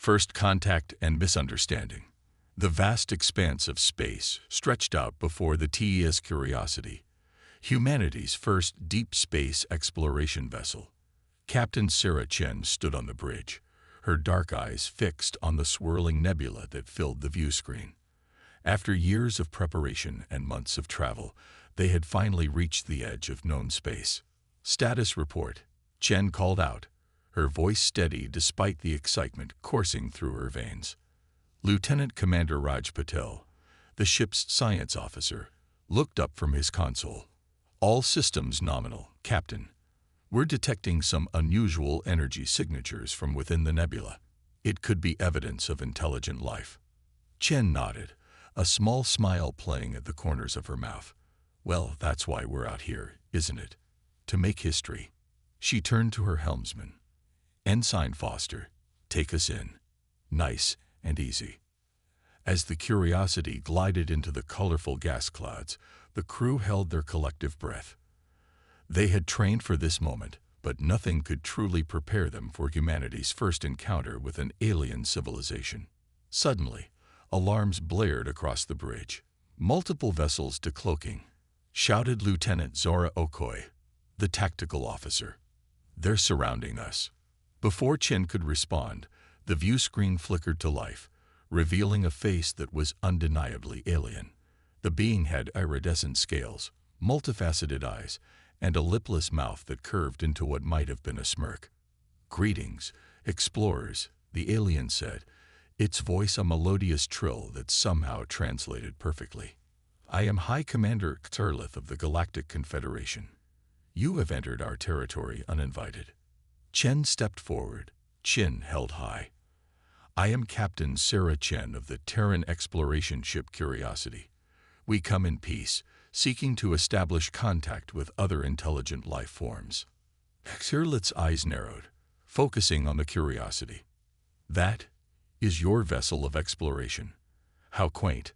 First contact and misunderstanding. The vast expanse of space stretched out before the TES Curiosity, humanity's first deep space exploration vessel. Captain Sarah Chen stood on the bridge, her dark eyes fixed on the swirling nebula that filled the view screen. After years of preparation and months of travel, they had finally reached the edge of known space. "Status report," Chen called out, her voice steady despite the excitement coursing through her veins. Lieutenant Commander Raj Patel, the ship's science officer, looked up from his console. "All systems nominal, Captain. We're detecting some unusual energy signatures from within the nebula. It could be evidence of intelligent life." Chen nodded, a small smile playing at the corners of her mouth. "Well, that's why we're out here, isn't it? To make history." She turned to her helmsman. "Ensign Foster, take us in. Nice and easy." As the Curiosity glided into the colorful gas clouds, the crew held their collective breath. They had trained for this moment, but nothing could truly prepare them for humanity's first encounter with an alien civilization. Suddenly, alarms blared across the bridge. "Multiple vessels decloaking," shouted Lieutenant Zora Okoye, the tactical officer. "They're surrounding us." Before Chen could respond, the view screen flickered to life, revealing a face that was undeniably alien. The being had iridescent scales, multifaceted eyes, and a lipless mouth that curved into what might have been a smirk. "Greetings, explorers," the alien said, its voice a melodious trill that somehow translated perfectly. "I am High Commander Turlith of the Galactic Confederation. You have entered our territory uninvited." Chen stepped forward, chin held high. "I am Captain Sarah Chen of the Terran exploration ship Curiosity. We come in peace, seeking to establish contact with other intelligent life forms." Turlith's eyes narrowed, focusing on the Curiosity. "That is your vessel of exploration. How quaint.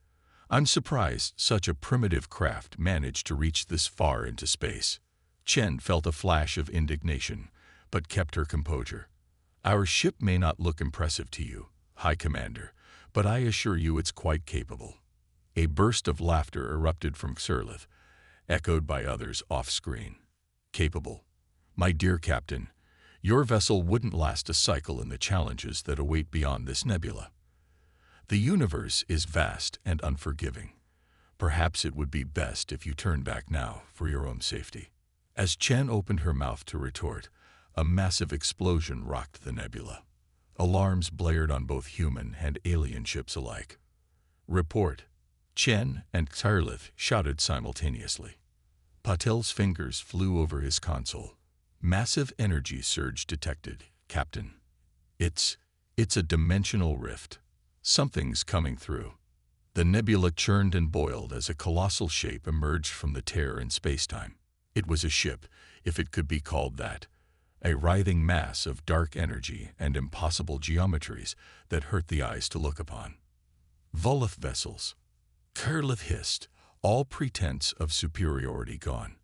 I'm surprised such a primitive craft managed to reach this far into space." Chen felt a flash of indignation, but kept her composure. "Our ship may not look impressive to you, High Commander, but I assure you it's quite capable." A burst of laughter erupted from Turlith, echoed by others off-screen. "Capable? My dear Captain, your vessel wouldn't last a cycle in the challenges that await beyond this nebula. The universe is vast and unforgiving. Perhaps it would be best if you turn back now for your own safety." As Chen opened her mouth to retort, a massive explosion rocked the nebula. Alarms blared on both human and alien ships alike. "Report," Chen and Turlith shouted simultaneously. Patel's fingers flew over his console. "Massive energy surge detected, Captain. It's a dimensional rift. Something's coming through." The nebula churned and boiled as a colossal shape emerged from the tear in spacetime. It was a ship, if it could be called that, a writhing mass of dark energy and impossible geometries that hurt the eyes to look upon. "Volith vessels," Turlith hissed, all pretense of superiority gone.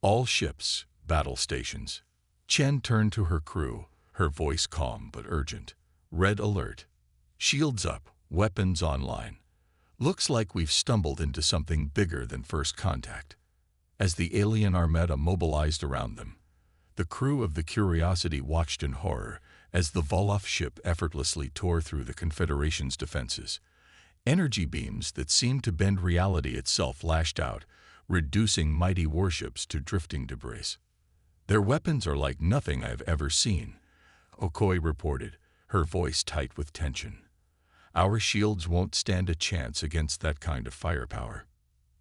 "All ships, battle stations." Chen turned to her crew, her voice calm but urgent. "Red alert. Shields up, weapons online. Looks like we've stumbled into something bigger than first contact." As the alien armada mobilized around them, the crew of the Curiosity watched in horror as the Volith ship effortlessly tore through the Confederation's defenses. Energy beams that seemed to bend reality itself lashed out, reducing mighty warships to drifting debris. "Their weapons are like nothing I've ever seen," Okoye reported, her voice tight with tension. "Our shields won't stand a chance against that kind of firepower."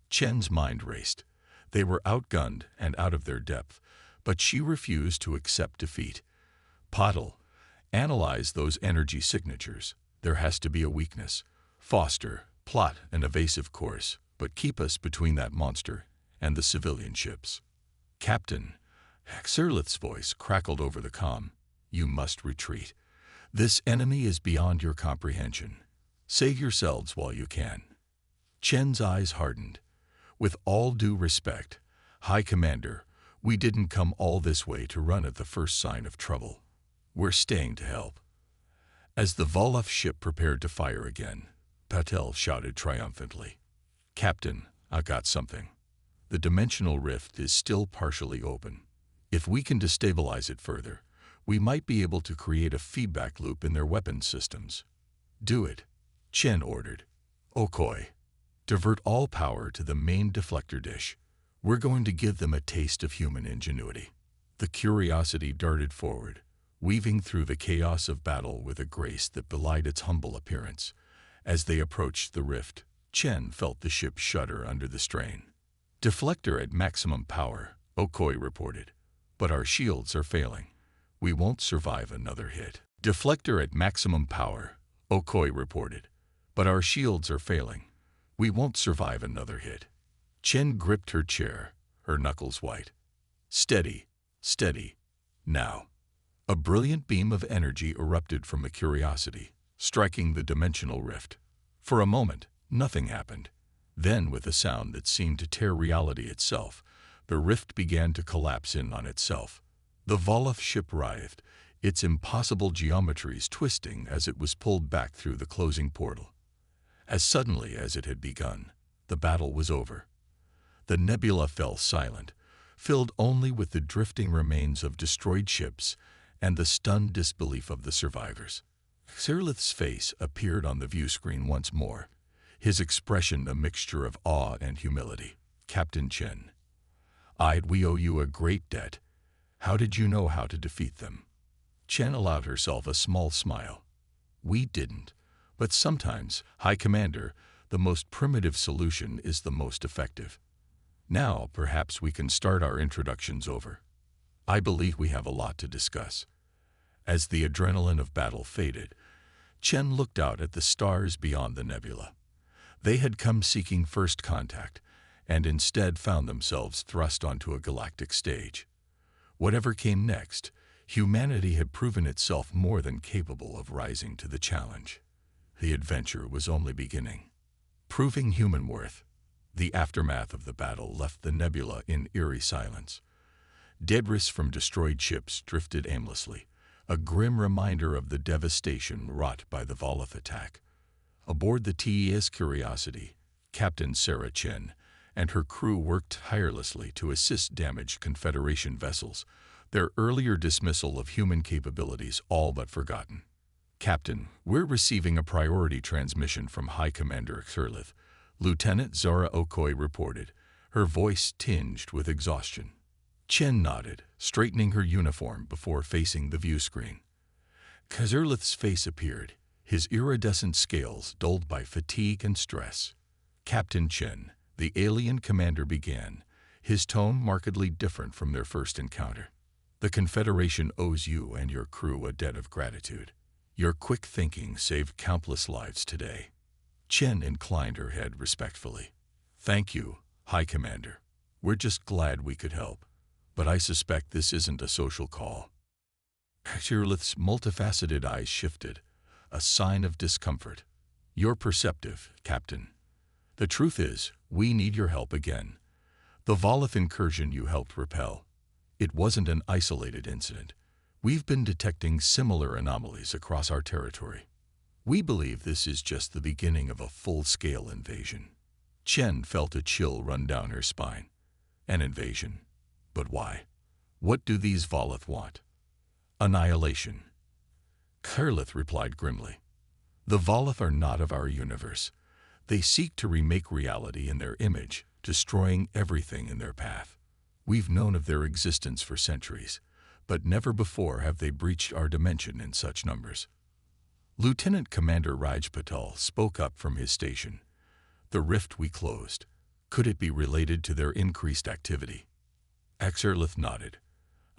Chen's mind raced. They were outgunned and out of their depth, but she refused to accept defeat. "Patel, analyze those energy signatures. There has to be a weakness. Foster, plot an evasive course, but keep us between that monster and the civilian ships." "Captain," Turlith's voice crackled over the comm, "you must retreat. This enemy is beyond your comprehension. Save yourselves while you can." Chen's eyes hardened. "With all due respect, High Commander, we didn't come all this way to run at the first sign of trouble. We're staying to help." As the Volov ship prepared to fire again, Patel shouted triumphantly, "Captain, I got something. The dimensional rift is still partially open. If we can destabilize it further, we might be able to create a feedback loop in their weapons systems." "Do it," Chen ordered. "Okoi, divert all power to the main deflector dish. We're going to give them a taste of human ingenuity." The Curiosity darted forward, weaving through the chaos of battle with a grace that belied its humble appearance. As they approached the rift, Chen felt the ship shudder under the strain. "Deflector at maximum power," Okoi reported. "But our shields are failing. We won't survive another hit." "Deflector at maximum power," Okoi reported. "But our shields are failing. We won't survive another hit." Chen gripped her chair, her knuckles white. "Steady, steady. Now." A brilliant beam of energy erupted from the Curiosity, striking the dimensional rift. For a moment, nothing happened. Then, with a sound that seemed to tear reality itself, the rift began to collapse in on itself. The Volov ship writhed, its impossible geometries twisting as it was pulled back through the closing portal. As suddenly as it had begun, the battle was over. The nebula fell silent, filled only with the drifting remains of destroyed ships and the stunned disbelief of the survivors. Xerlith's face appeared on the view screen once more, his expression a mixture of awe and humility. "Captain Chen, we owe you a great debt. How did you know how to defeat them?" Chen allowed herself a small smile. "We didn't, but sometimes, High Commander, the most primitive solution is the most effective. Now, perhaps we can start our introductions over. I believe we have a lot to discuss." As the adrenaline of battle faded, Chen looked out at the stars beyond the nebula. They had come seeking first contact, and instead found themselves thrust onto a galactic stage. Whatever came next, humanity had proven itself more than capable of rising to the challenge. The adventure was only beginning. Proving human worth, the aftermath of the battle left the nebula in eerie silence. Debris from destroyed ships drifted aimlessly, a grim reminder of the devastation wrought by the Volov attack. Aboard the TES Curiosity, Captain Sarah Chen and her crew worked tirelessly to assist damaged Confederation vessels, their earlier dismissal of human capabilities all but forgotten. "Captain, we're receiving a priority transmission from High Commander Xerlith," Lieutenant Zara Okoi reported, her voice tinged with exhaustion. Chen nodded, straightening her uniform before facing the view screen. Xerlith's face appeared, his iridescent scales dulled by fatigue and stress. "Captain Chen," the alien commander began, his tone markedly different from their first encounter. "The Confederation owes you and your crew a debt of gratitude. Your quick thinking saved countless lives today." Chen inclined her head respectfully. "Thank you, High Commander. We're just glad we could help. But I suspect this isn't a social call." Xerlith's multifaceted eyes shifted, a sign of discomfort. "You're perceptive, Captain. The truth is, we need your help again. The Volov incursion you helped repel. It wasn't an isolated incident. We've been detecting similar anomalies across our territory. We believe this is just the beginning of a full-scale invasion." Chen felt a chill run down her spine. An invasion? But why? What do these Volov want? "Annihilation," Xerlith replied grimly. "The Volov are not of our universe. They seek to remake reality in their image, destroying everything in their path. We've known of their existence for centuries, but never before have they breached our dimension in such numbers." Lieutenant Commander Raj Patel spoke up from his station. "The rift we closed, could it be related to their increased activity?" Xerlith nodded.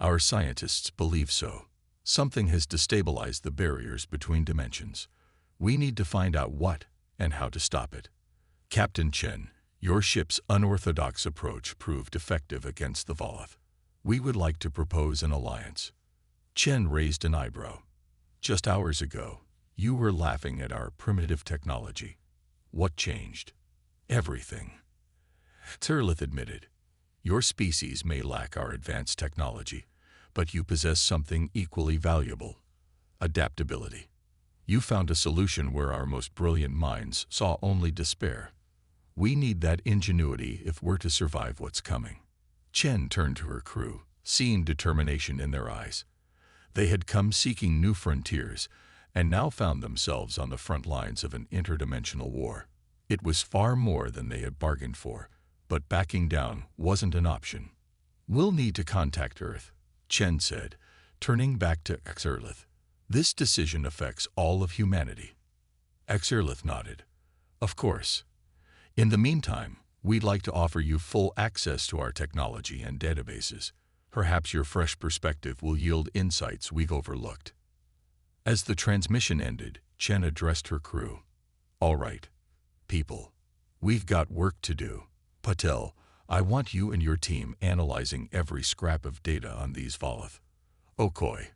"Our scientists believe so. Something has destabilized the barriers between dimensions. We need to find out what and how to stop it. Captain Chen, your ship's unorthodox approach proved effective against the Volov. We would like to propose an alliance." Chen raised an eyebrow. "Just hours ago, you were laughing at our primitive technology. What changed?" "Everything," Xerlith admitted. "Your species may lack our advanced technology, but you possess something equally valuable: adaptability. You found a solution where our most brilliant minds saw only despair. We need that ingenuity if we're to survive what's coming. Chen turned to her crew, seeing determination in their eyes. They had come seeking new frontiers, and now found themselves on the front lines of an interdimensional war. It was far more than they had bargained for, but backing down wasn't an option. "We'll need to contact Earth," Chen said, turning back to Xerlith. "This decision affects all of humanity." Xerlith nodded. "Of course. In the meantime, we'd like to offer you full access to our technology and databases. Perhaps your fresh perspective will yield insights we've overlooked." As the transmission ended, Chen addressed her crew. "All right, people. We've got work to do. Patel, I want you and your team analyzing every scrap of data on these Voloth. Okoy,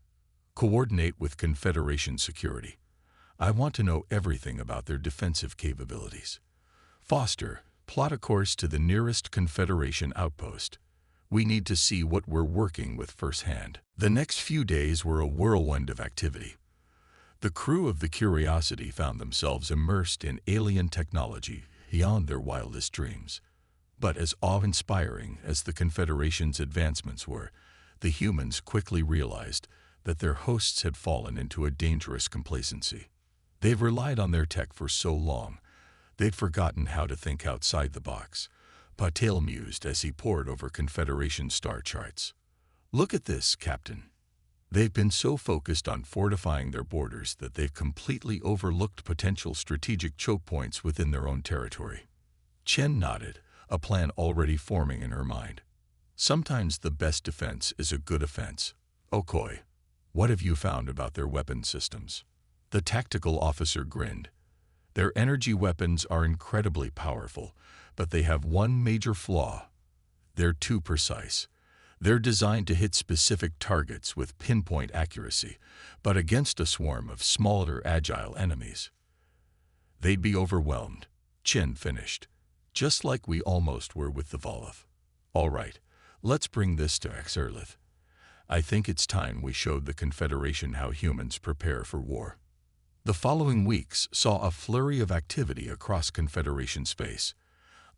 coordinate with Confederation security. I want to know everything about their defensive capabilities. Foster, plot a course to the nearest Confederation outpost. We need to see what we're working with firsthand." The next few days were a whirlwind of activity. The crew of the Curiosity found themselves immersed in alien technology beyond their wildest dreams. But as awe-inspiring as the Confederation's advancements were, the humans quickly realized that their hosts had fallen into a dangerous complacency. They've relied on their tech for so long, they'd forgotten how to think outside the box. Patel mused as he pored over Confederation star charts. "Look at this, Captain. They've been so focused on fortifying their borders that they've completely overlooked potential strategic choke points within their own territory." Chen nodded, a plan already forming in her mind. "Sometimes the best defense is a good offense. Okoy, what have you found about their weapon systems?" The tactical officer grinned. "Their energy weapons are incredibly powerful, but they have one major flaw. They're too precise. They're designed to hit specific targets with pinpoint accuracy, but against a swarm of smaller, agile enemies. They'd be overwhelmed," Chen finished, "just like we almost were with the Voloth. All right, let's bring this to Xerlith. I think it's time we showed the Confederation how humans prepare for war." The following weeks saw a flurry of activity across Confederation space.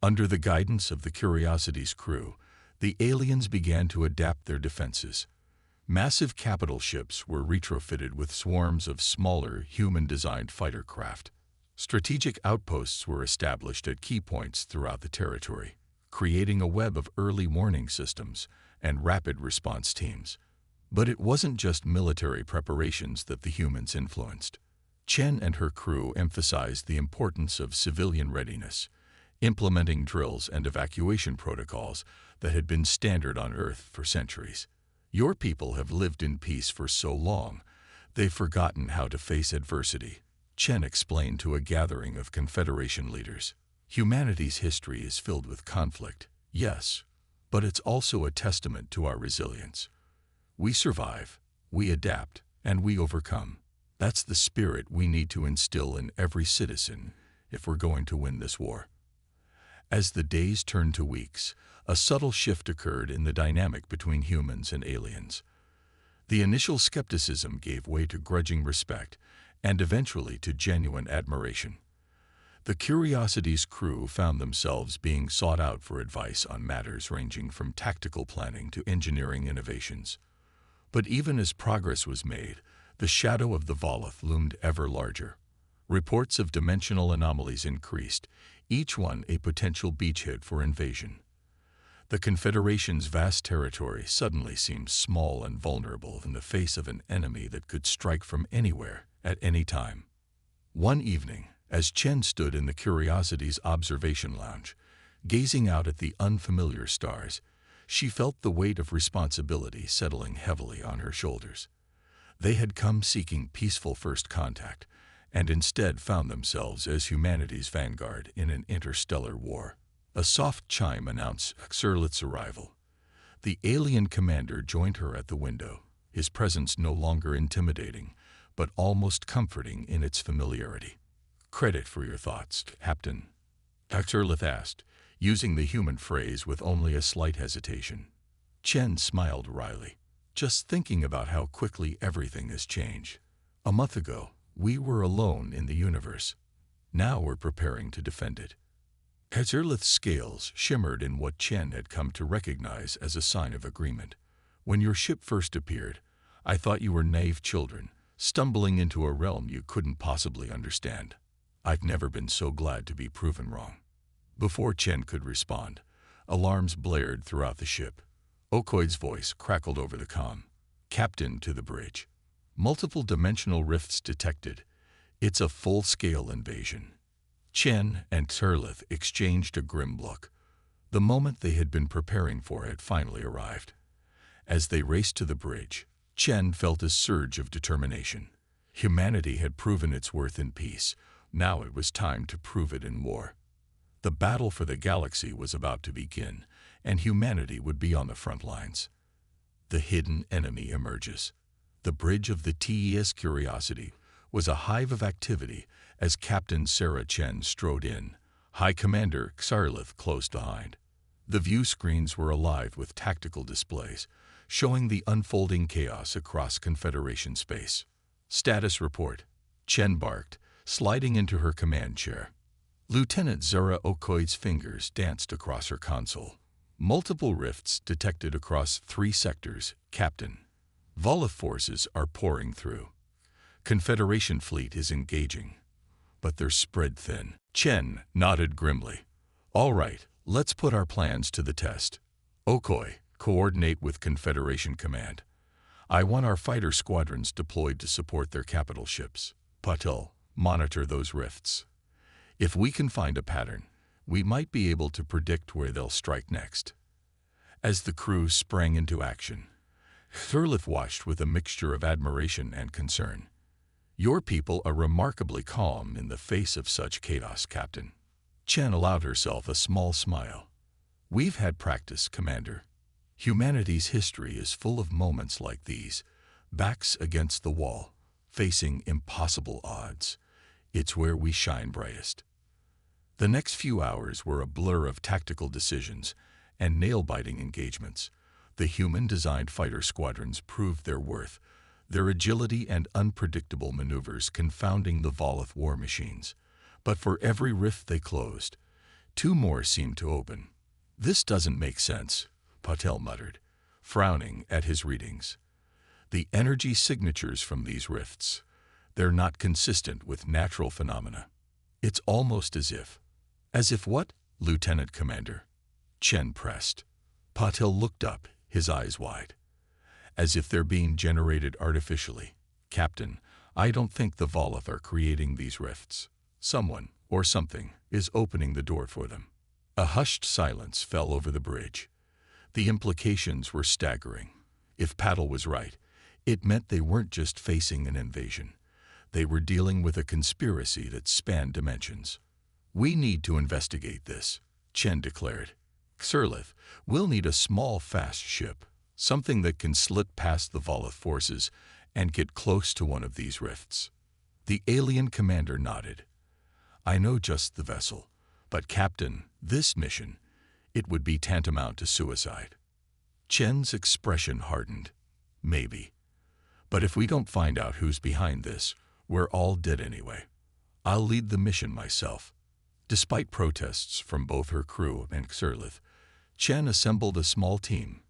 Under the guidance of the Curiosity's crew, the aliens began to adapt their defenses. Massive capital ships were retrofitted with swarms of smaller, human-designed fighter craft. Strategic outposts were established at key points throughout the territory, creating a web of early warning systems and rapid response teams. But it wasn't just military preparations that the humans influenced. Chen and her crew emphasized the importance of civilian readiness, implementing drills and evacuation protocols that had been standard on Earth for centuries. "Your people have lived in peace for so long, they've forgotten how to face adversity," Chen explained to a gathering of Confederation leaders. "Humanity's history is filled with conflict, yes, but it's also a testament to our resilience. We survive, we adapt, and we overcome. That's the spirit we need to instill in every citizen if we're going to win this war." As the days turned to weeks, a subtle shift occurred in the dynamic between humans and aliens. The initial skepticism gave way to grudging respect, and eventually to genuine admiration. The Curiosity's crew found themselves being sought out for advice on matters ranging from tactical planning to engineering innovations. But even as progress was made, the shadow of the Voloth loomed ever larger. Reports of dimensional anomalies increased, each one a potential beachhead for invasion. The Confederation's vast territory suddenly seemed small and vulnerable in the face of an enemy that could strike from anywhere, at any time. One evening, as Chen stood in the Curiosity's observation lounge, gazing out at the unfamiliar stars, she felt the weight of responsibility settling heavily on her shoulders. They had come seeking peaceful first contact, and instead found themselves as humanity's vanguard in an interstellar war. A soft chime announced Xerlith's arrival. The alien commander joined her at the window, his presence no longer intimidating, but almost comforting in its familiarity. "Credit for your thoughts, Captain," Xerlith asked, using the human phrase with only a slight hesitation. Chen smiled wryly. "Just thinking about how quickly everything has changed. A month ago, We were alone in the universe. Now we're preparing to defend it. Hazerlith's scales shimmered in what Chen had come to recognize as a sign of agreement. When your ship first appeared, I thought you were naive children, stumbling into a realm you couldn't possibly understand. I've never been so glad to be proven wrong. Before Chen could respond, alarms blared throughout the ship. Okoi's voice crackled over the comm. Captain to the bridge. Multiple dimensional rifts detected. It's a full-scale invasion. Chen and Hazerlith exchanged a grim look. The moment they had been preparing for had finally arrived. As they raced to the bridge, Chen felt a surge of determination. Humanity had proven its worth in peace. Now it was time to prove it in war. The battle for the galaxy was about to begin, and humanity would be on the front lines. The hidden enemy emerges. The bridge of the TES Curiosity was a hive of activity as Captain Sarah Chen strode in, High Commander Hazerlith close behind. The view screens were alive with tactical displays, showing the unfolding chaos across Confederation space. Status report. Chen barked, sliding into her command chair. Lieutenant Zara Okoi's fingers danced across her console. Multiple rifts detected across 3 sectors. Captain. Volith forces are pouring through. Confederation fleet is engaging, but they're spread thin. Chen nodded grimly. All right, let's put our plans to the test. Okoi, coordinate with Confederation Command. I want our fighter squadrons deployed to support their capital ships. Patel, monitor those rifts. If we can find a pattern, we might be able to predict where they'll strike next. As the crew sprang into action, Hazerlith watched with a mixture of admiration and concern. Your people are remarkably calm in the face of such chaos, Captain. Chen allowed herself a small smile. We've had practice, Commander. Humanity's history is full of moments like these, backs against the wall, facing impossible odds. It's where we shine brightest. The next few hours were a blur of tactical decisions and nail-biting engagements. The human-designed fighter squadrons proved their worth, their agility and unpredictable maneuvers confounding the Volith war machines. But for every rift they closed, 2 more seemed to open. This doesn't make sense, Patel muttered, frowning at his readings. The energy signatures from these rifts, they're not consistent with natural phenomena. It's almost as if what, Lieutenant Commander? Chen pressed. Patel looked up, his eyes wide. As if they're being generated artificially. Captain, I don't think the Volith are creating these rifts. Someone, or something, is opening the door for them. A hushed silence fell over the bridge. The implications were staggering. If Patel was right, it meant they weren't just facing an invasion. They were dealing with a conspiracy that spanned dimensions. We need to investigate this, Chen declared. Hazerlith, we'll need a small, fast ship, something that can slip past the Volith forces and get close to one of these rifts. The alien commander nodded. I know just the vessel, but Captain, this mission, it would be tantamount to suicide. Chen's expression hardened. Maybe. But if we don't find out who's behind this, we're all dead anyway. I'll lead the mission myself. Despite protests from both her crew and Hazerlith, Chen assembled a small team.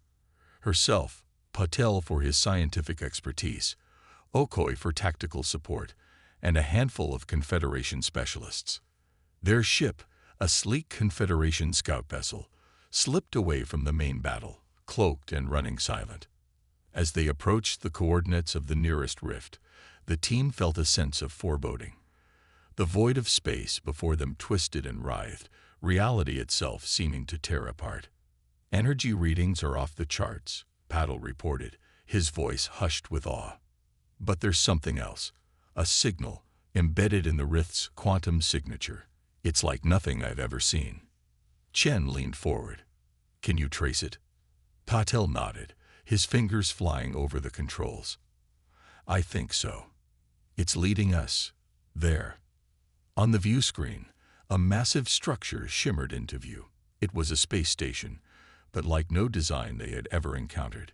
Herself, Patel for his scientific expertise, Okoi for tactical support, and a handful of Confederation specialists. Their ship, a sleek Confederation scout vessel, slipped away from the main battle, cloaked and running silent. As they approached the coordinates of the nearest rift, the team felt a sense of foreboding. The void of space before them twisted and writhed, reality itself seeming to tear apart. Energy readings are off the charts, Patel reported, his voice hushed with awe. But there's something else, a signal embedded in the rift's quantum signature. It's like nothing I've ever seen. Chen leaned forward. Can you trace it? Patel nodded, his fingers flying over the controls. I think so. It's leading us there. On the view screen, a massive structure shimmered into view. It was a space station, but like no design they had ever encountered.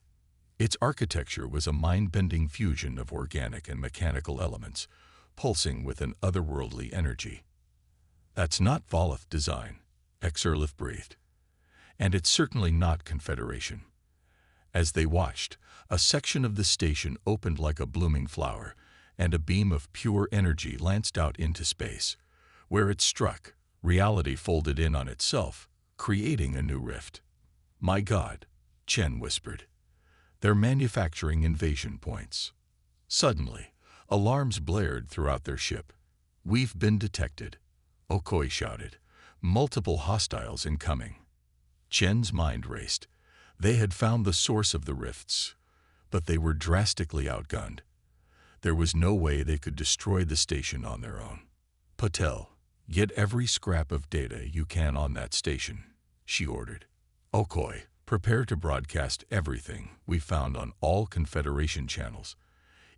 Its architecture was a mind-bending fusion of organic and mechanical elements, pulsing with an otherworldly energy. "That's not Volith design," Exerlif breathed. "And it's certainly not Confederation." As they watched, a section of the station opened like a blooming flower, and a beam of pure energy lanced out into space. Where it struck, reality folded in on itself, creating a new rift. "My God," Chen whispered. "They're manufacturing invasion points." Suddenly, alarms blared throughout their ship. "We've been detected," Okoi shouted. "Multiple hostiles incoming." Chen's mind raced. They had found the source of the rifts, but they were drastically outgunned. There was no way they could destroy the station on their own. "Patel, get every scrap of data you can on that station," she ordered. "Okoi, prepare to broadcast everything we found on all Confederation channels.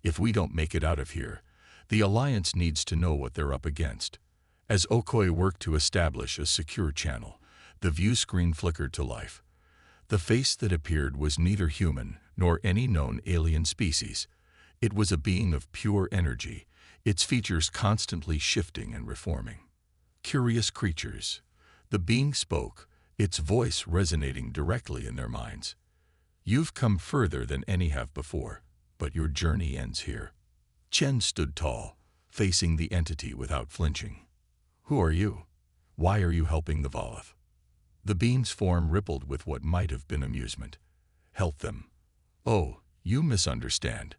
If we don't make it out of here, the Alliance needs to know what they're up against." As Okoi worked to establish a secure channel, the view screen flickered to life. The face that appeared was neither human nor any known alien species. It was a being of pure energy, its features constantly shifting and reforming. "Curious creatures." The being spoke, its voice resonating directly in their minds. "You've come further than any have before, but your journey ends here." Chen stood tall, facing the entity without flinching. "Who are you? Why are you helping the Volith?" The being's form rippled with what might have been amusement. "Help them." "Oh, you misunderstand.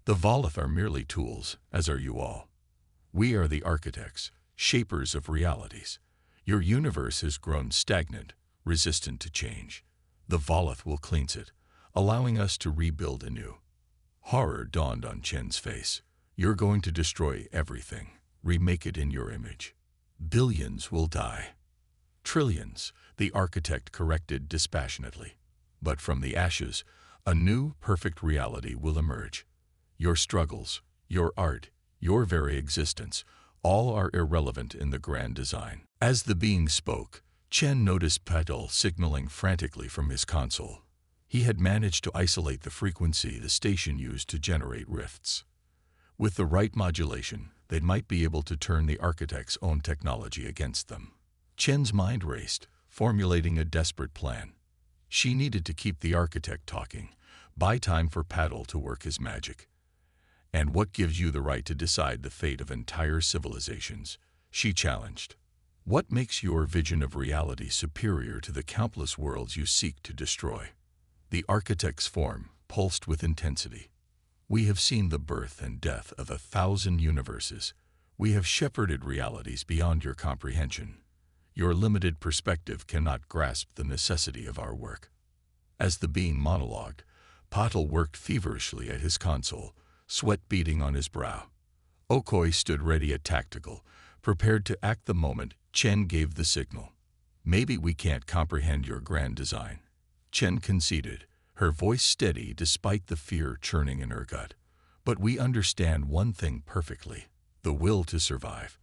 The Volith are merely tools, as are you all. We are the architects, shapers of realities. Your universe has grown stagnant, resistant to change. The Volith will cleanse it, allowing us to rebuild anew." Horror dawned on Chen's face. "You're going to destroy everything, remake it in your image. Billions will die." "Trillions," the architect corrected dispassionately. "But from the ashes, a new, perfect reality will emerge. Your struggles, your art, your very existence, all are irrelevant in the grand design." As the being spoke, Chen noticed Patel signaling frantically from his console. He had managed to isolate the frequency the station used to generate rifts. With the right modulation, they might be able to turn the architect's own technology against them. Chen's mind raced, formulating a desperate plan. She needed to keep the architect talking, buy time for Patel to work his magic. "And what gives you the right to decide the fate of entire civilizations?" she challenged. "What makes your vision of reality superior to the countless worlds you seek to destroy?" The architect's form pulsed with intensity. "We have seen the birth and death of 1,000 universes. We have shepherded realities beyond your comprehension. Your limited perspective cannot grasp the necessity of our work." As the being monologued, Patel worked feverishly at his console, sweat beading on his brow. Okoi stood ready at tactical, prepared to act the moment Chen gave the signal. "Maybe we can't comprehend your grand design," Chen conceded, her voice steady despite the fear churning in her gut. "But we understand one thing perfectly, the will to survive,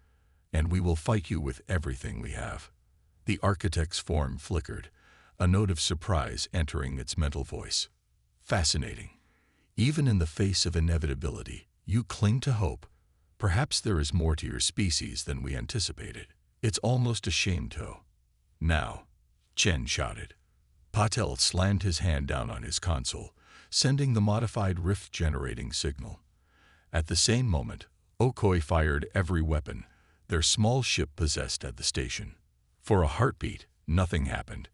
and we will fight you with everything we have." The architect's form flickered, a note of surprise entering its mental voice. "Fascinating. Even in the face of inevitability, you cling to hope. Perhaps there is more to your species than we anticipated. It's almost a shame to." "Now," Chen shouted. Patel slammed his hand down on his console, sending the modified rift-generating signal. At the same moment, Okoi fired every weapon their small ship possessed at the station. For a heartbeat, nothing happened.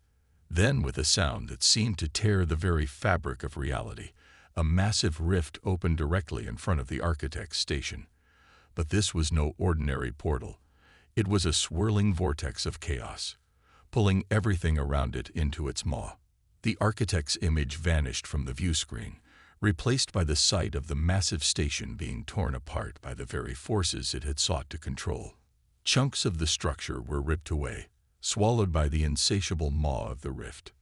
Then, with a sound that seemed to tear the very fabric of reality, a massive rift opened directly in front of the architect's station. But this was no ordinary portal. It was a swirling vortex of chaos, pulling everything around it into its maw. The architect's image vanished from the view screen, replaced by the sight of the massive station being torn apart by the very forces it had sought to control. Chunks of the structure were ripped away, swallowed by the insatiable maw of the rift.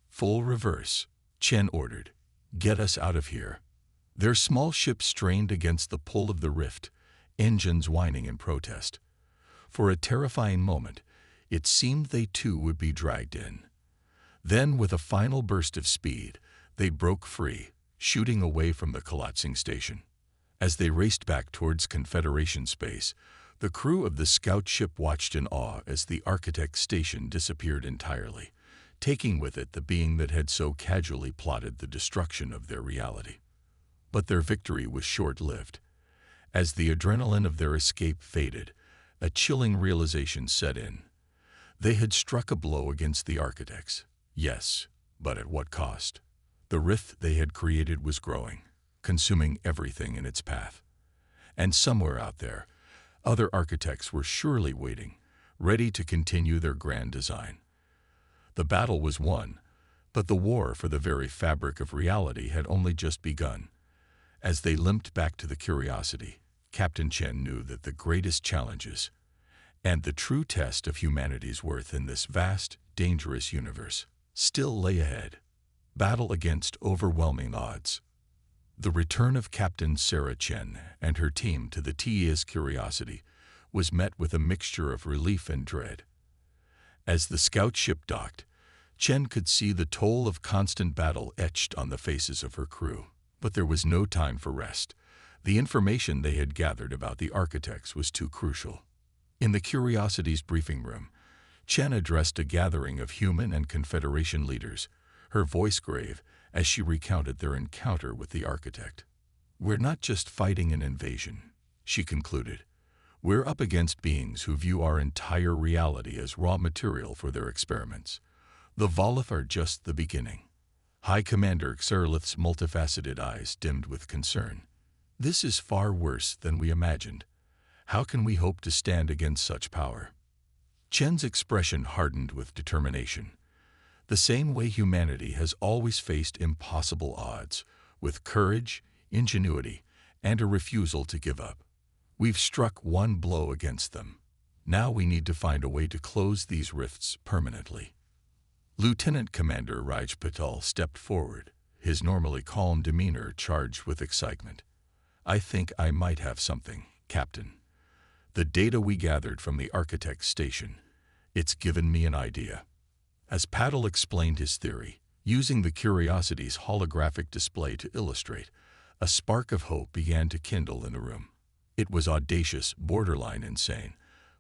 "Full reverse," Chen ordered. "Get us out of here." Their small ship strained against the pull of the rift, engines whining in protest. For a terrifying moment, it seemed they too would be dragged in. Then, with a final burst of speed, they broke free, shooting away from the collapsing station. As they raced back towards Confederation space, the crew of the scout ship watched in awe as the Architect station disappeared entirely, taking with it the being that had so casually plotted the destruction of their reality. But their victory was short-lived. As the adrenaline of their escape faded, a chilling realization set in. They had struck a blow against the Architects, yes, but at what cost? The rift they had created was growing, consuming everything in its path. And somewhere out there, other Architects were surely waiting, ready to continue their grand design. The battle was won, but the war for the very fabric of reality had only just begun. As they limped back to the Curiosity, Captain Chen knew that the greatest challenges and the true test of humanity's worth in this vast, dangerous universe still lay ahead. Battle against overwhelming odds. The return of Captain Sarah Chen and her team to the TES Curiosity was met with a mixture of relief and dread. As the scout ship docked, Chen could see the toll of constant battle etched on the faces of her crew. But there was no time for rest. The information they had gathered about the Architects was too crucial. In the Curiosity's briefing room, Chen addressed a gathering of human and Confederation leaders, her voice grave as she recounted their encounter with the Architect. "We're not just fighting an invasion," she concluded. "We're up against beings who view our entire reality as raw material for their experiments. The Volith are just the beginning." High Commander Xerlith's multifaceted eyes dimmed with concern. "This is far worse than we imagined. How can we hope to stand against such power?" Chen's expression hardened with determination. The same way humanity has always faced impossible odds, with courage, ingenuity, and a refusal to give up. We've struck one blow against them. Now we need to find a way to close these rifts permanently. Lieutenant Commander Raj Patel stepped forward, his normally calm demeanor charged with excitement. "I think I might have something, Captain. The data we gathered from the Architect station, it's given me an idea." As Patel explained his theory, using the Curiosity's holographic display to illustrate, a spark of hope began to kindle in the room. It was audacious, borderline insane,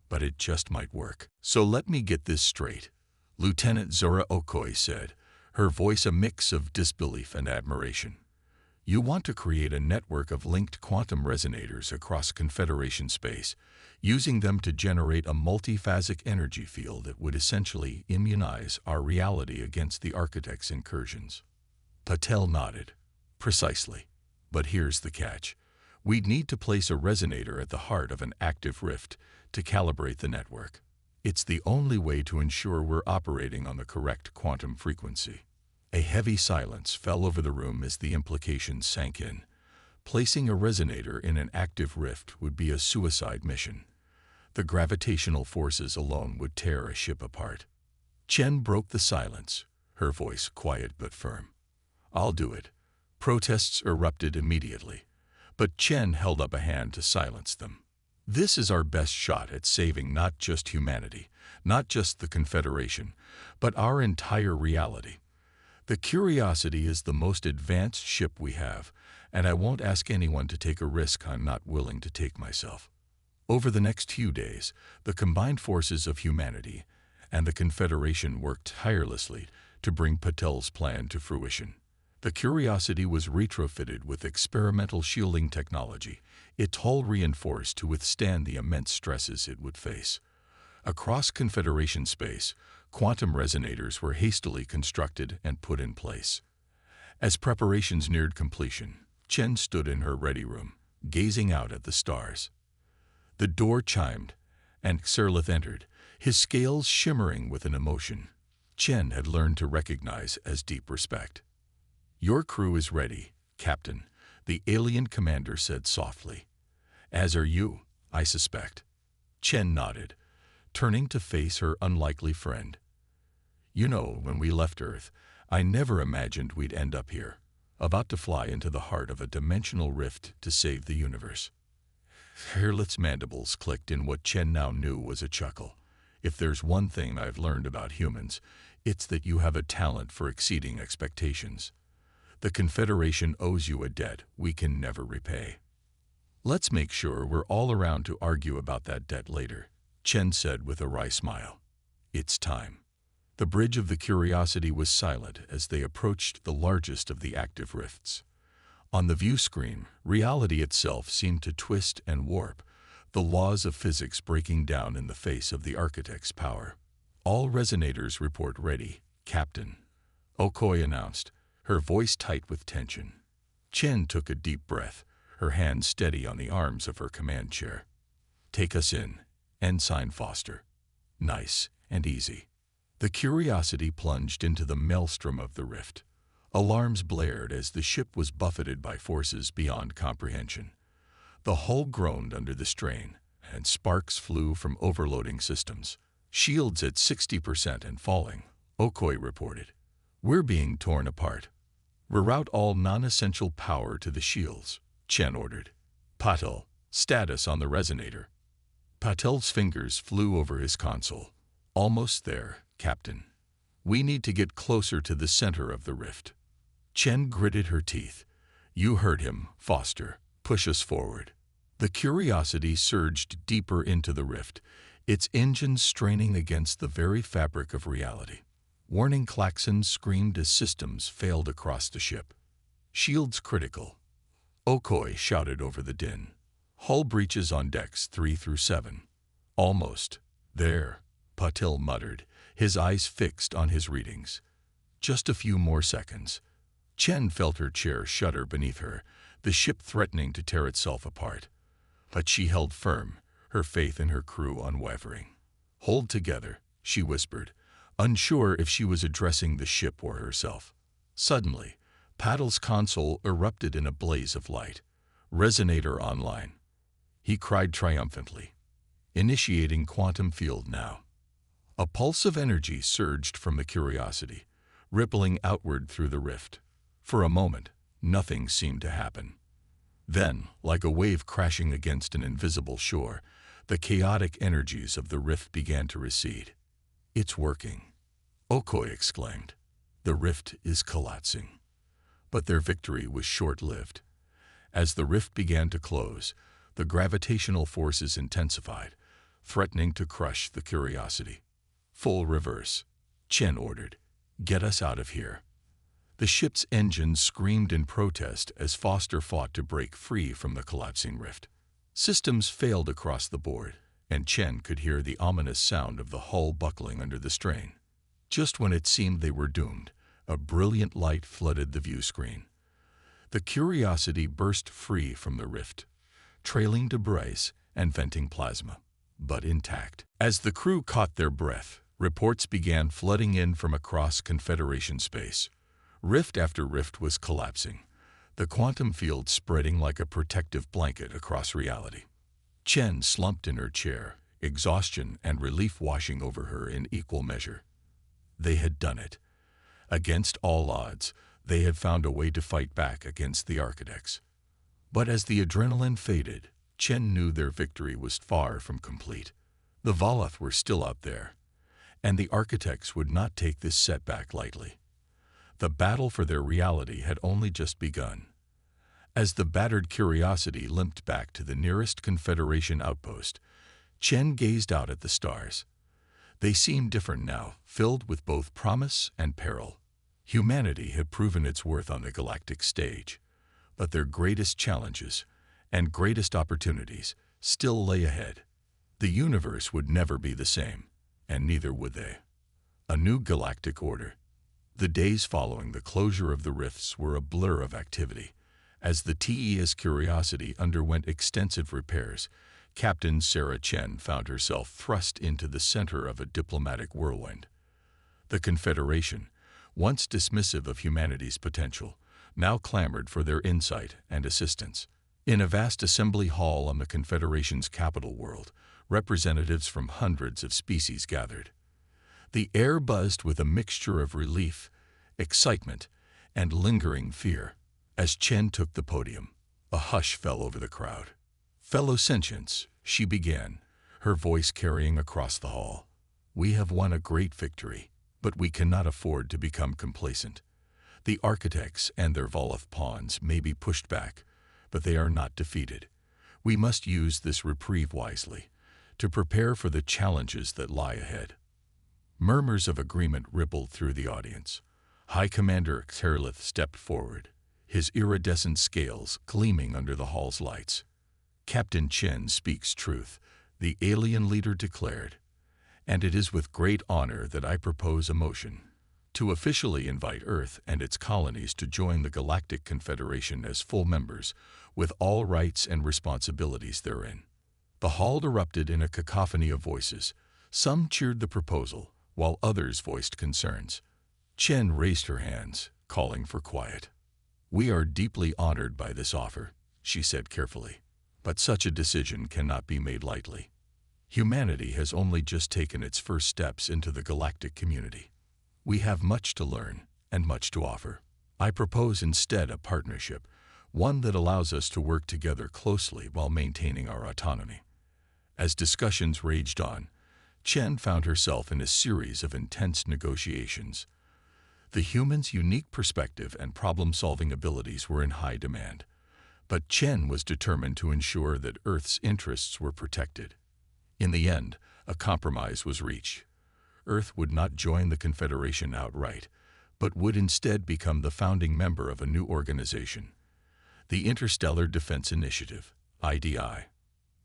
but it just might work. "So let me get this straight," Lieutenant Zora Okoi said, her voice a mix of disbelief and admiration. "You want to create a network of linked quantum resonators across Confederation space, using them to generate a multiphasic energy field that would essentially immunize our reality against the Architect's incursions." Patel nodded. "Precisely. But here's the catch. We'd need to place a resonator at the heart of an active rift to calibrate the network. It's the only way to ensure we're operating on the correct quantum frequency." A heavy silence fell over the room as the implications sank in. Placing a resonator in an active rift would be a suicide mission. The gravitational forces alone would tear a ship apart. Chen broke the silence, her voice quiet but firm. "I'll do it." Protests erupted immediately, but Chen held up a hand to silence them. "This is our best shot at saving not just humanity, not just the Confederation, but our entire reality. The Curiosity is the most advanced ship we have, and I won't ask anyone to take a risk I'm not willing to take myself." Over the next few days, the combined forces of humanity and the Confederation worked tirelessly to bring Patel's plan to fruition. The Curiosity was retrofitted with experimental shielding technology, its hull reinforced to withstand the immense stresses it would face. Across Confederation space, quantum resonators were hastily constructed and put in place. As preparations neared completion, Chen stood in her ready room, gazing out at the stars. The door chimed, and Xerlith entered, his scales shimmering with an emotion Chen had learned to recognize as deep respect. "Your crew is ready, Captain," the alien commander said softly. "As are you, I suspect." Chen nodded, turning to face her unlikely friend. "You know, when we left Earth, I never imagined we'd end up here, about to fly into the heart of a dimensional rift to save the universe." Xerlith's mandibles clicked in what Chen now knew was a chuckle. "If there's one thing I've learned about humans, it's that you have a talent for exceeding expectations. The Confederation owes you a debt we can never repay." Let's make sure we're all around to argue about that debt later, Chen said with a wry smile. It's time. The bridge of the Curiosity was silent as they approached the largest of the active rifts. On the view screen, reality itself seemed to twist and warp, the laws of physics breaking down in the face of the architect's power. All resonators report ready, Captain, Okoi announced, her voice tight with tension. Chen took a deep breath, her hands steady on the arms of her command chair. Take us in, Ensign Foster. Nice and easy. The Curiosity plunged into the maelstrom of the rift. Alarms blared as the ship was buffeted by forces beyond comprehension. The hull groaned under the strain, and sparks flew from overloading systems. Shields at 60% and falling, Okoi reported. We're being torn apart. Reroute all non-essential power to the shields, Chen ordered. Patel, status on the resonator. Patel's fingers flew over his console. Almost there, Captain. We need to get closer to the center of the rift. Chen gritted her teeth. You heard him, Foster. Push us forward. The Curiosity surged deeper into the rift, its engines straining against the very fabric of reality. Warning klaxons screamed as systems failed across the ship. Shields critical, Okoi shouted over the din. Hull breaches on decks 3 through 7. Almost. There, Patil muttered, his eyes fixed on his readings. Just a few more seconds. Chen felt her chair shudder beneath her, the ship threatening to tear itself apart. But she held firm, her faith in her crew unwavering. Hold together, she whispered, unsure if she was addressing the ship or herself. Suddenly, Patel's console erupted in a blaze of light. Resonator online. He cried triumphantly. Initiating quantum field now. A pulse of energy surged from the Curiosity, rippling outward through the rift. For a moment, nothing seemed to happen. Then, like a wave crashing against an invisible shore, the chaotic energies of the rift began to recede. It's working, Okoi exclaimed. The rift is collapsing. But their victory was short-lived. As the rift began to close, the gravitational forces intensified, threatening to crush the Curiosity. Full reverse, Chen ordered. Get us out of here. The ship's engines screamed in protest as Foster fought to break free from the collapsing rift. Systems failed across the board, and Chen could hear the ominous sound of the hull buckling under the strain. Just when it seemed they were doomed, a brilliant light flooded the view screen. The Curiosity burst free from the rift, trailing debris and venting plasma, but intact. As the crew caught their breath, reports began flooding in from across Confederation space. Rift after rift was collapsing, the quantum field spreading like a protective blanket across reality. Chen slumped in her chair, exhaustion and relief washing over her in equal measure. They had done it. Against all odds, they had found a way to fight back against the architects. But as the adrenaline faded, Chen knew their victory was far from complete. The Voloth were still out there, and the architects would not take this setback lightly. The battle for their reality had only just begun. As the battered Curiosity limped back to the nearest Confederation outpost, Chen gazed out at the stars. They seemed different now, filled with both promise and peril. Humanity had proven its worth on the galactic stage, but their greatest challenges and greatest opportunities still lay ahead. The universe would never be the same, and neither would they. A new galactic order. The days following the closure of the rifts were a blur of activity. As the TES Curiosity underwent extensive repairs, Captain Sarah Chen found herself thrust into the center of a diplomatic whirlwind. The Confederation, once dismissive of humanity's potential, now clamored for their insight and assistance. In a vast assembly hall on the Confederation's capital world, representatives from hundreds of species gathered. The air buzzed with a mixture of relief, excitement, and lingering fear. As Chen took the podium, a hush fell over the crowd. Fellow sentients, she began, her voice carrying across the hall. We have won a great victory, but we cannot afford to become complacent. The architects and their Voloth pawns may be pushed back, but they are not defeated. We must use this reprieve wisely to prepare for the challenges that lie ahead. Murmurs of agreement rippled through the audience. High Commander Xerlith stepped forward, his iridescent scales gleaming under the hall's lights. Captain Chen speaks truth, the alien leader declared, and it is with great honor that I propose a motion to officially invite Earth and its colonies to join the Galactic Confederation as full members, with all rights and responsibilities therein. The hall erupted in a cacophony of voices. Some cheered the proposal, while others voiced concerns. Chen raised her hands, calling for quiet. "We are deeply honored by this offer," she said carefully, "but such a decision cannot be made lightly. Humanity has only just taken its first steps into the galactic community. We have much to learn and much to offer. I propose instead a partnership, one that allows us to work together closely while maintaining our autonomy." As discussions raged on, Chen found herself in a series of intense negotiations. The human's unique perspective and problem-solving abilities were in high demand, but Chen was determined to ensure that Earth's interests were protected. In the end, a compromise was reached. Earth would not join the Confederation outright, but would instead become the founding member of a new organization, the Interstellar Defense Initiative, IDI.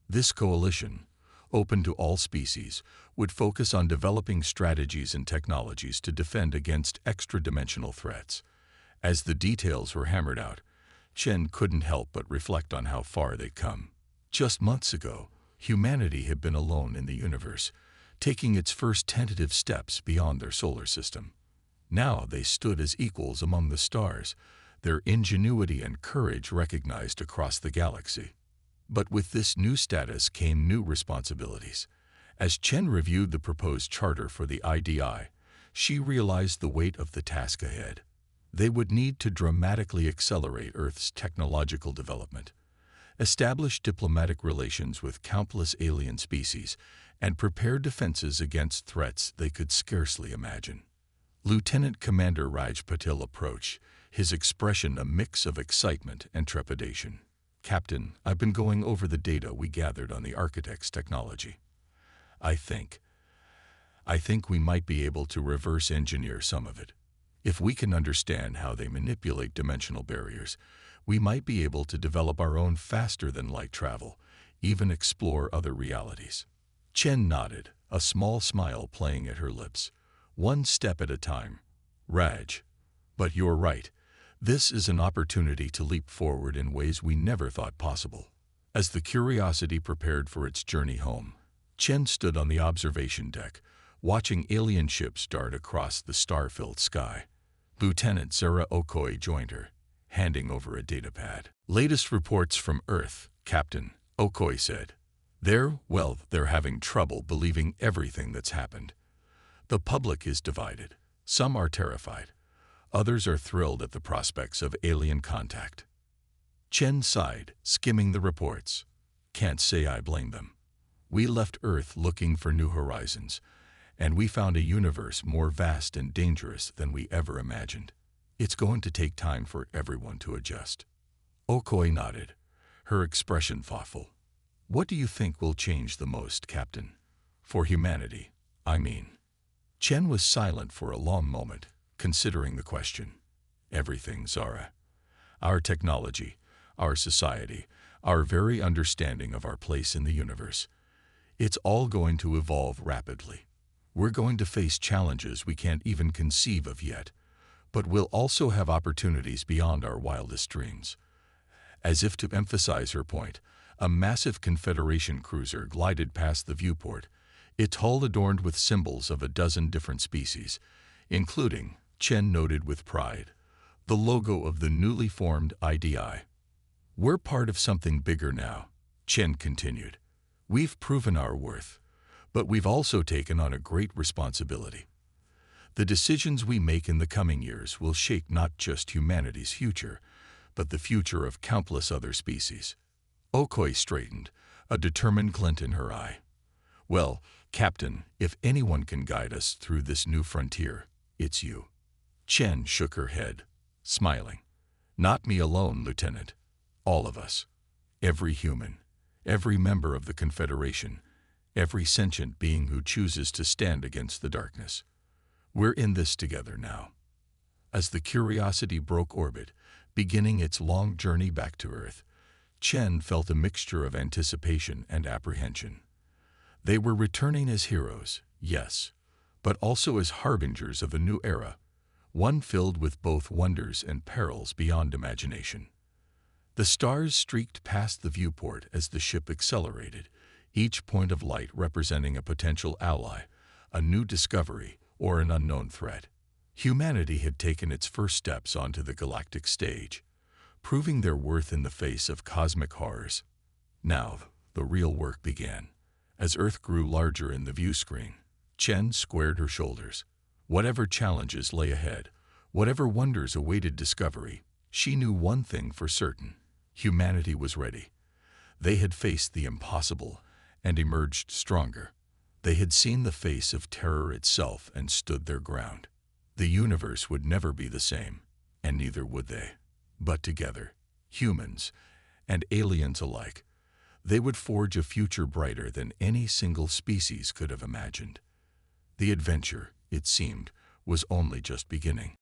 This coalition, open to all species, would focus on developing strategies and technologies to defend against extra-dimensional threats. As the details were hammered out, Chen couldn't help but reflect on how far they'd come. Just months ago, humanity had been alone in the universe, taking its first tentative steps beyond their solar system. Now they stood as equals among the stars, their ingenuity and courage recognized across the galaxy. But with this new status came new responsibilities. As Chen reviewed the proposed charter for the IDI, she realized the weight of the task ahead. They would need to dramatically accelerate Earth's technological development, establish diplomatic relations with countless alien species, and prepare defenses against threats they could scarcely imagine. Lieutenant Commander Raj Patil approached, his expression a mix of excitement and trepidation. "Captain, I've been going over the data we gathered on the Architect's technology. I think we might be able to reverse engineer some of it. If we can understand how they manipulate dimensional barriers, we might be able to develop our own faster-than-light travel, even explore other realities." Chen nodded, a small smile playing at her lips. "One step at a time, Raj. But you're right. This is an opportunity to leap forward in ways we never thought possible." As the Curiosity prepared for its journey home, Chen stood on the observation deck, watching alien ships dart across the star-filled sky. Lieutenant Zara Okoi joined her, handing over a datapad. "Latest reports from Earth, Captain," Okoi said. They're having trouble believing everything that's happened. The public is divided. Some are terrified. Others are thrilled at the prospects of alien contact." Chen sighed, skimming the reports. "Can't say I blame them. We left Earth looking for new horizons, and we found a universe more vast and dangerous than we ever imagined. It's going to take time for everyone to adjust." Okoi nodded, her expression thoughtful. "What do you think will change the most, Captain? For humanity, I mean." Chen was silent for a long moment, considering the question. "Everything, Zara. Our technology, our society, our very understanding of our place in the universe. It's all going to evolve rapidly. We're going to face challenges we can't even conceive of yet, but we'll also have opportunities beyond our wildest dreams." As if to emphasize her point, a massive Confederation cruiser glided past the viewport, its hull adorned with symbols of a dozen different species, including, Chen noted with pride, the logo of the newly formed IDI. "We're part of something bigger now," Chen continued. "We've proven our worth, but we've also taken on a great responsibility. The decisions we make in the coming years will shape not just humanity's future, but the future of countless other species." Okoi straightened, a determined glint in her eye. "Well, Captain, if anyone can guide us through this new frontier, it's you." Chen shook her head, smiling. "Not me alone, Lieutenant. All of us. Every human. every member of the Confederation, every sentient being who chooses to stand against the darkness. We're in this together now. As the Curiosity broke orbit, beginning its long journey back to Earth, Chen felt a mixture of anticipation and apprehension. They were returning as heroes, yes, but also as harbingers of a new era, one filled with both wonders and perils beyond imagination. The stars streaked past the viewport as the ship accelerated, each point of light representing a potential ally, a new discovery, or an unknown threat. Humanity had taken its first steps onto the galactic stage, proving their worth in the face of cosmic horrors. Now, the real work began. As Earth grew larger in the view screen, Chen squared her shoulders. Whatever challenges lay ahead, whatever wonders awaited discovery, she knew one thing for certain: humanity was ready. They had faced the impossible and emerged stronger. They had seen the face of terror itself and stood their ground. The universe would never be the same, and neither would they. But together, humans and aliens alike, they would forge a future brighter than any single species could have imagined. The adventure, it seemed, was only just beginning.